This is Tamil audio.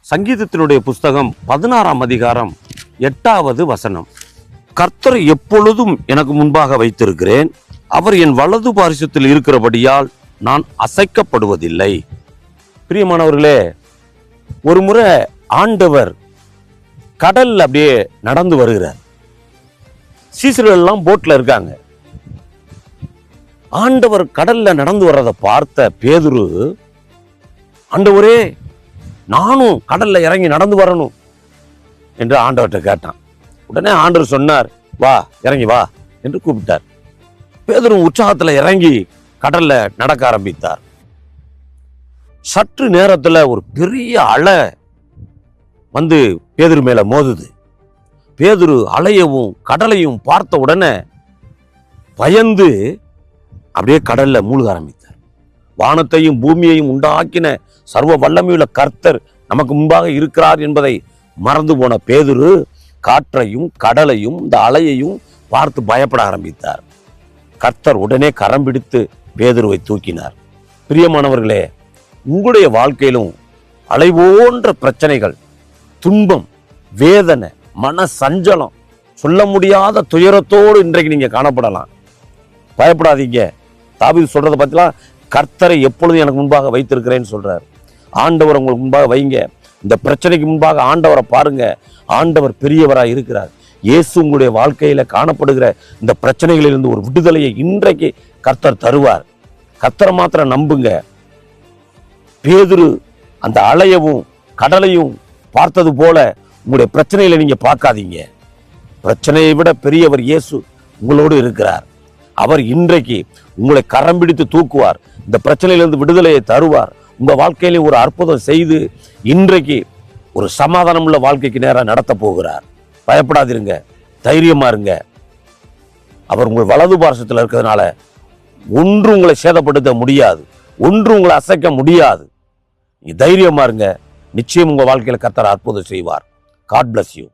சங்கீதத்தினுடைய புஸ்தகம் 16ஆம் அதிகாரம் 8வது வசனம். கர்த்தரை எப்பொழுதும் எனக்கு முன்பாக வைத்திருக்கிறேன், அவர் என் வலது பாரிசத்தில் இருக்கிறபடியால் நான் அசைக்கப்படுவதில்லை. பிரியமானவர்களே, ஒரு முறை ஆண்டவர் கடல்ல அப்படியே நடந்து வருகிறார். சீசர்கள் எல்லாம் போட்ல இருக்காங்க. ஆண்டவர் கடல்ல நடந்து வர்றதை பார்த்த பேதுரு, ஆண்டவரே நானும் கடல்ல இறங்கி நடந்து வரணும் என்று ஆண்டவர்கிட்ட கேட்டான். உடனே ஆண்டவர் சொன்னார், வா இறங்கி வா என்று கூப்பிட்டார். பேதுரு உற்சாகத்துல இறங்கி கடல்ல நடக்க ஆரம்பித்தார். சற்று நேரத்துல ஒரு பெரிய அலை வந்து பேதுரு மேல மோதுது. பேதுரு அலையவும் கடலையும் பார்த்த உடனே பயந்து அப்படியே கடல்ல மூழ்க ஆரம்பித்தார். வானத்தையும் பூமியையும் உண்டாக்கின சர்வ வல்லமையுள்ள கர்த்தர் நமக்கு முன்பாக இருக்கிறார் என்பதை மறந்து போன பேதுரு காற்றையும் கடலையும் இந்த அலையையும் பார்த்து பயப்பட ஆரம்பித்தார். கர்த்தர் உடனே கரம் பிடித்து பேதுருவை தூக்கினார். பிரியமானவர்களே, உங்களுடைய வாழ்க்கையிலும் அலை போன்ற பிரச்சனைகள், துன்பம், வேதனை, மன சஞ்சலம், சொல்ல முடியாத துயரத்தோடு இன்றைக்கு நீங்க காணப்படலாம். பயப்படாதீங்க. தாவீது சொல்றதை பார்த்தீங்களா? கர்த்தரை எப்பொழுதும் எனக்கு முன்பாக வைத்திருக்கிறேன்னு சொல்றாரு. ஆண்டவர் உங்களுக்கு முன்பாக வைங்க. இந்த பிரச்சனைக்கு முன்பாக ஆண்டவரை பாருங்க. ஆண்டவர் பெரியவராக இருக்கிறார். இயேசு உங்களுடைய வாழ்க்கையில காணப்படுகிற இந்த பிரச்சனைகளிலிருந்து ஒரு விடுதலையை இன்றைக்கு கர்த்தர் தருவார். கர்த்தரை மாத்திரம் நம்புங்க. பேதுரு அந்த அலையவும் கடலையும் பார்த்தது போல உங்களுடைய பிரச்சனைகளை நீங்க பார்க்காதீங்க. பிரச்சனையை விட பெரியவர் இயேசு உங்களோடு இருக்கிறார். அவர் இன்றைக்கு உங்களை கரம் பிடித்து தூக்குவார். இந்த பிரச்சனையிலிருந்து விடுதலையை தருவார். உங்க வாழ்க்கையிலே ஒரு அற்புதம் செய்து இன்றைக்கு ஒரு சமாதானம் உள்ள வாழ்க்கைக்கு நேரம் நடத்த போகிறார். பயப்படாதிருங்க, தைரியமா இருங்க. அவர் உங்கள் வலது பாரசத்தில் இருக்கிறதுனால ஒன்று உங்களை சேதப்படுத்த முடியாது, ஒன்று உங்களை அசைக்க முடியாது. நீ தைரியமா இருங்க. நிச்சயம் உங்க வாழ்க்கையில கர்த்தர் அற்புதம் செய்வார். God bless you.